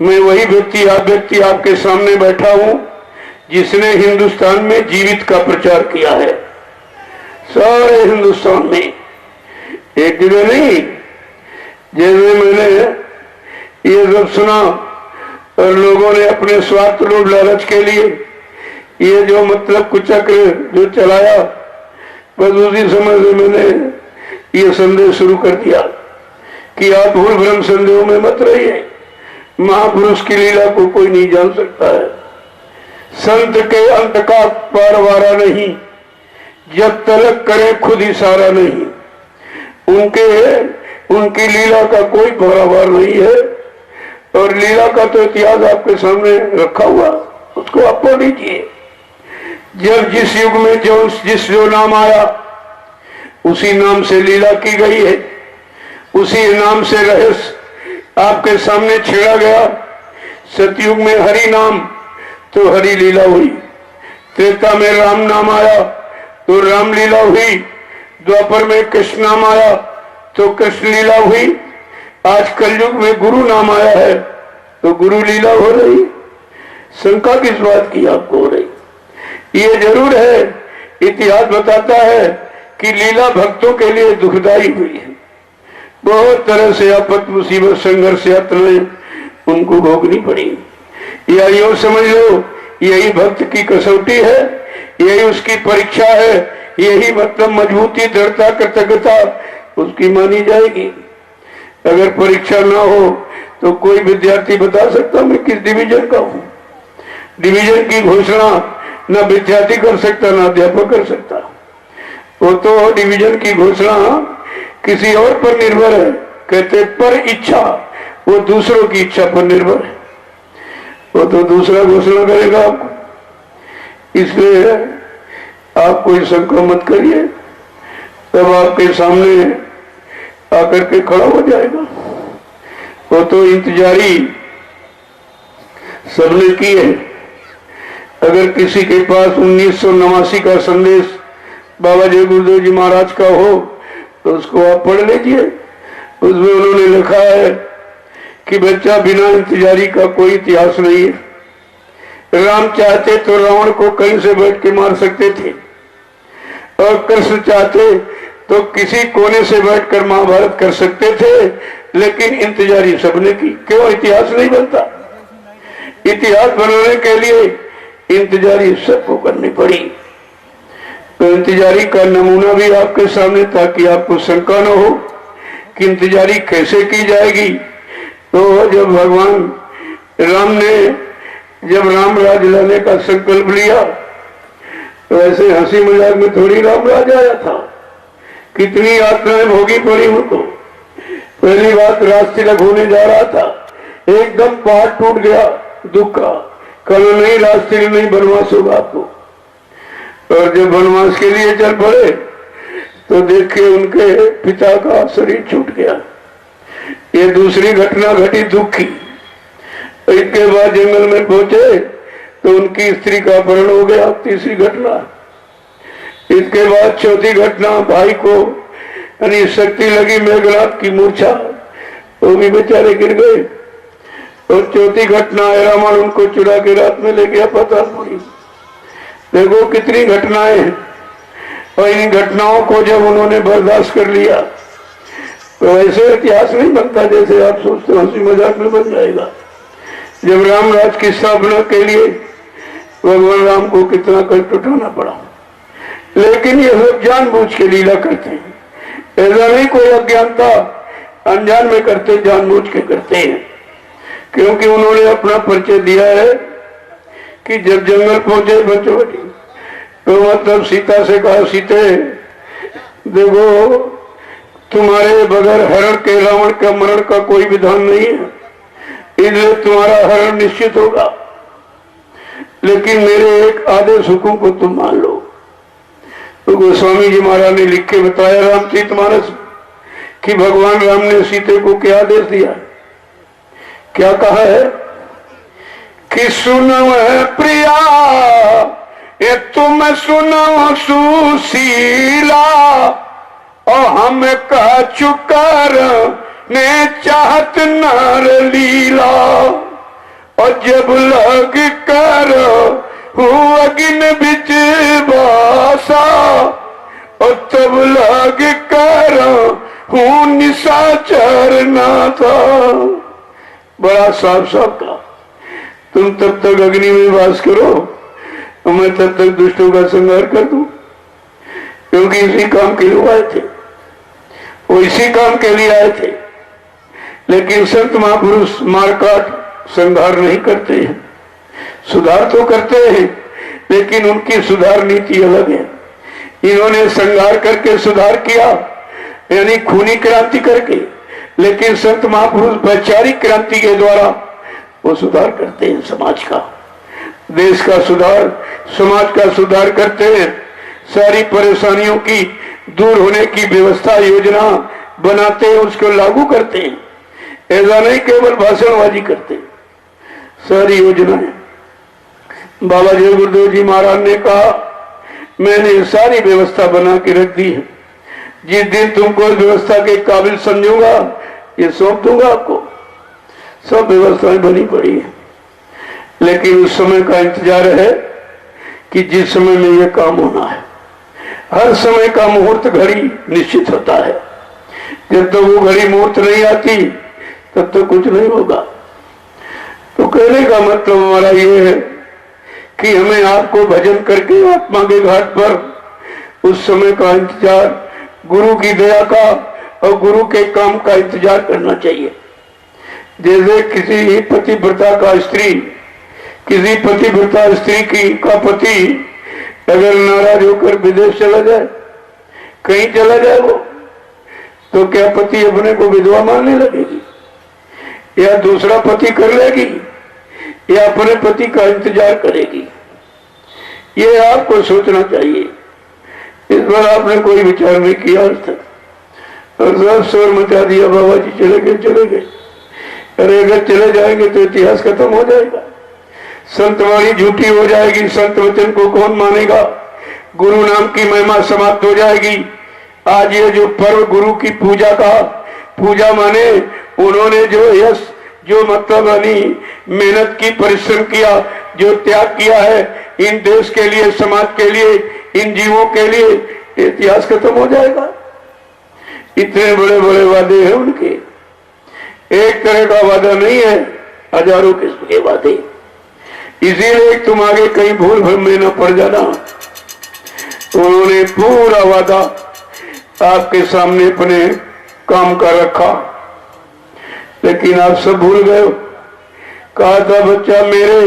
मैं वही व्यक्ति आपके सामने बैठा हूं जिसने हिंदुस्तान में जीवित का प्रचार किया है, सारे हिंदुस्तान में, एक जगह नहीं। जैसे मैंने ये सब सुना और लोगों ने अपने स्वार्थ लोभ लालच के लिए ये जो मतलब कुचक्र जो चलाया, बस उसी समय से मैंने ये संदेश शुरू कर दिया कि आप भूल भ्रम संदेहों में मत रहिए। महापुरुष की लीला को कोई नहीं जान सकता है। संत के अंत का पारवारा नहीं, जब तलक करे खुद इशारा नहीं। उनकी लीला का कोई पारावार नहीं है, और लीला का तो इतिहास आपके सामने रखा हुआ, उसको आप पढ़ लीजिए। जब जिस युग में जो नाम आया उसी नाम से लीला की गई है, उसी नाम से रहस्य आपके सामने छेड़ा गया। सतयुग में हरि नाम तो हरि लीला हुई, त्रेता में राम नाम आया तो राम लीला हुई, द्वापर में कृष्ण नाम आया तो कृष्ण लीला हुई, आज कलयुग में गुरु नाम आया है तो गुरु लीला हो रही। शंका किस बात की आपको हो रही? ये जरूर है, इतिहास बताता है कि लीला भक्तों के लिए दुखदायी हुई है। बहुत तरह से आपत्ति मुसीबत संघर्ष यातनाएं उनको भोगनी पड़ी। या यूं समझ लो यही भक्त की कसौटी है, यही उसकी परीक्षा है, यही मतलब मजबूती दृढ़ता कृतज्ञता उसकी मानी जाएगी। अगर परीक्षा ना हो तो कोई विद्यार्थी बता सकता मैं किस डिवीजन का हूं? डिवीजन की घोषणा ना विद्यार्थी कर सकता ना अध्यापक कर सकता। वो तो डिवीजन की घोषणा किसी और पर निर्भर है, कहते पर इच्छा, वो दूसरों की इच्छा पर निर्भर है, वो तो दूसरा घोषणा करेगा आपको। इसलिए आप कोई शंका मत करिए, तब आपके सामने आकर के खड़ा हो जाएगा। वो तो इंतजारी सबने की है। अगर किसी के पास 1989 का संदेश बाबा जय गुरुदेव जी महाराज का हो तो उसको आप पढ़ लीजिए। उसमें उन्होंने लिखा है कि बच्चा बिना इंतजारी का कोई इतिहास नहीं है। राम चाहते तो रावण को कहीं से बैठ के मार सकते थे, और कृष्ण चाहते तो किसी कोने से बैठकर महाभारत कर सकते थे, लेकिन इंतजारी सबने की। क्यों इतिहास नहीं बनता? इतिहास बनाने के लिए इंतजारी सबको करनी पड़ी। तो इंतजारी का नमूना भी आपके सामने, ताकि आपको शंका न हो कि इंतजारी कैसे की जाएगी। तो जब भगवान राम ने जब राम राज लाने का संकल्प लिया तो ऐसे हंसी मजाक में थोड़ी राम राज आया था, कितनी यात्राएं भोगी पड़ी उनको। पहली बात राजतिलक होने जा रहा था, एकदम पहाड़ टूट गया दुख का, कल नहीं राजतिलक नहीं बनवास होगा आपको। और जब वनवास के लिए चल पड़े तो देखे उनके पिता का शरीर छूट गया। ये दूसरी घटना घटी दुख की। इसके बाद जंगल में पहुंचे तो उनकी स्त्री का अपहरण हो गया, तीसरी घटना। इसके बाद चौथी घटना, भाई को यानी शक्ति लगी मेघनाथ की मूर्छा, वो भी बेचारे गिर गए। और चौथी घटना रावण उनको चुरा के रात में ले गया पातालपुरी। देखो कितनी घटनाएं हैं। और इन घटनाओं को जब उन्होंने बर्दाश्त कर लिया तो ऐसे इतिहास नहीं बनता जैसे आप सोचते, हंसी मजाक में बन जाएगा। जब रामराज की स्थापना के लिए भगवान राम को कितना कष्ट उठाना पड़ा, लेकिन ये लोग जानबूझ के लीला करते हैं। ऐसा नहीं कोई अज्ञानता अनजान में करते, जानबूझ के करते हैं। क्योंकि उन्होंने अपना परिचय दिया है कि जब जंगल पहुंचे बचोटी तो मतलब सीता से कहा, सीते देखो तुम्हारे बगैर हरण के रावण का मरण का कोई विधान नहीं है, इसलिए तुम्हारा हरण निश्चित होगा, लेकिन मेरे एक आदेश हुक्म को तुम मान लो। तो गोस्वामी जी महाराज ने लिख के बताया रामचरितमानस कि भगवान राम ने सीते को क्या आदेश दिया, क्या कहा है कि सुनो है प्रिया ये तुम सुनो सुशीला, और हम कह चुकर ने चाहत नर लीला। और जब लग कर हूँ अग्नि बिच बासा, और तब लग कर हूँ निशाचर ना था। बड़ा साफ साफ कहा, तुम तब तक अग्नि में वास करो और मैं तब तक दुष्टों का संहार कर दूं। क्योंकि इसी काम के लिए आए थे, वो इसी काम के लिए आए थे। लेकिन संत महापुरुष मारकाट संहार नहीं करते हैं, सुधार तो करते हैं, लेकिन उनकी सुधार नीति अलग है। इन्होंने संहार करके सुधार किया, यानी खूनी क्रांति करके, लेकिन संत महापुरुष वैचारिक क्रांति के द्वारा वो सुधार करते हैं। समाज का, देश का सुधार, समाज का सुधार करते हैं। सारी परेशानियों की दूर होने की व्यवस्था, योजना बनाते हैं, उसको लागू करते हैं। ऐसा नहीं केवल भाषणबाजी करते, सारी योजनाएं। बाबा जय गुरुदेव जी महाराज ने कहा, मैंने सारी व्यवस्था बना के रख दी है, जिस दिन तुमको व्यवस्था के काबिल समझूंगा ये सौंप दूंगा आपको। सब व्यवस्थाएं बनी पड़ी है, लेकिन उस समय का इंतजार है कि जिस समय में ये काम होना है। हर समय का मुहूर्त घड़ी निश्चित होता है। जब तक वो घड़ी मुहूर्त नहीं आती तब तक कुछ नहीं होगा। तो कहने का मतलब हमारा ये है कि हमें आपको भजन करके आत्मा के घाट पर उस समय का इंतजार, गुरु की दया का और गुरु के काम का इंतजार करना चाहिए। जैसे किसी पतिव्रता का स्त्री, किसी पतिव्रता स्त्री की का पति अगर नाराज होकर विदेश चला जाए, कहीं चला जाए वो, तो क्या पति अपने को विधवा मानने लगेगी, या दूसरा पति कर लेगी, या अपने पति का इंतजार करेगी? ये आपको सोचना चाहिए। इस पर आपने कोई विचार नहीं किया आज तक, और सब शोर मचा दिया, बाबा जी चले गए चले गए। अरे अगर चले जाएंगे तो इतिहास खत्म हो जाएगा, संतवाणी झूठी हो जाएगी, संत वचन को कौन मानेगा, गुरु नाम की महिमा समाप्त हो जाएगी। आज ये जो पर्व गुरु की पूजा का, पूजा माने उन्होंने जो यश, जो मतलब मेहनत की, परिश्रम किया, जो त्याग किया है इन देश के लिए, समाज के लिए, इन जीवों के लिए, इतिहास खत्म हो जाएगा। इतने बड़े बड़े वादे हैं उनके, एक तरह का वादा नहीं है, हजारों किस्म के वादे। इसीलिए तुम आगे कहीं भूल भ्रम में न पड़ जाना। उन्होंने पूरा वादा आपके सामने अपने काम का रखा, लेकिन आप सब भूल गए। कहा था बच्चा मेरे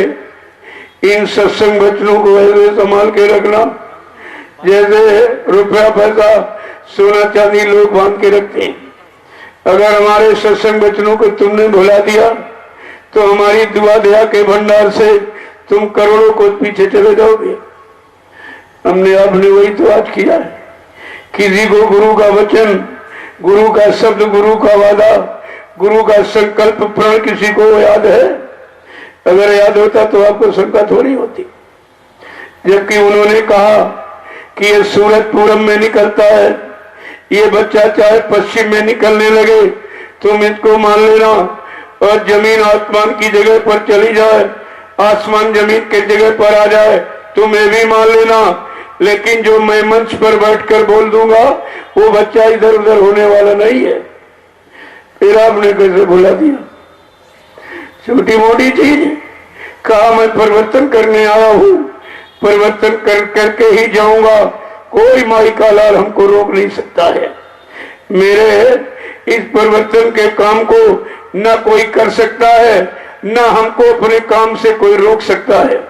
इन सत्संग वचनों को ऐसे संभाल के रखना जैसे रुपया पैसा सोना चांदी लोग बांध के रखते हैं। अगर हमारे सत्संग वचनों को तुमने भुला दिया तो हमारी दुआ दया के भंडार से तुम करोड़ों को पीछे चले जाओगे। हमने आपने वही तो आज किया है। किसी को गुरु का वचन, गुरु का शब्द, गुरु का वादा, गुरु का संकल्प प्रण किसी को याद है? अगर याद होता तो आपको शंका थोड़ी होती। जबकि उन्होंने कहा कि ये सूरज पूरब में निकलता है, ये बच्चा चाहे पश्चिम में निकलने लगे तुम इसको मान लेना, और जमीन आसमान की जगह पर चली जाए, आसमान जमीन के जगह पर आ जाए तुम ये भी मान लेना। लेकिन जो मैं मंच पर बैठकर बोल दूंगा वो बच्चा इधर उधर होने वाला नहीं है। फिर आपने कैसे भुला दिया? छोटी मोटी चीज कहा मैं परिवर्तन करने आया हूं, परिवर्तन करके ही जाऊंगा, कोई माई का लाल हमको रोक नहीं सकता है। मेरे इस परिवर्तन के काम को न कोई कर सकता है, न हमको अपने काम से कोई रोक सकता है।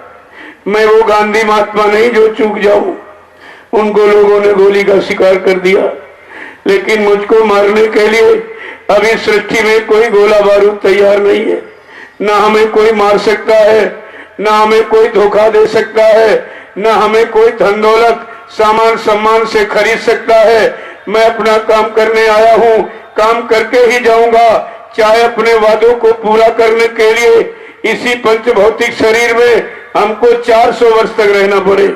मैं वो गांधी महात्मा नहीं जो चूक जाऊं। उनको लोगों ने गोली का शिकार कर दिया, लेकिन मुझको मारने के लिए अभी सृष्टि में कोई गोला बारूद तैयार नहीं है। न हमें कोई मार सकता है, न हमें कोई धोखा दे सकता है, न हमें कोई धन दौलत सामान सम्मान से खरीद सकता है। मैं अपना काम करने आया हूं, काम करके ही जाऊंगा, चाहे अपने वादों को पूरा करने के लिए इसी पंच भौतिक शरीर में हमको 400 वर्ष तक रहना पड़े।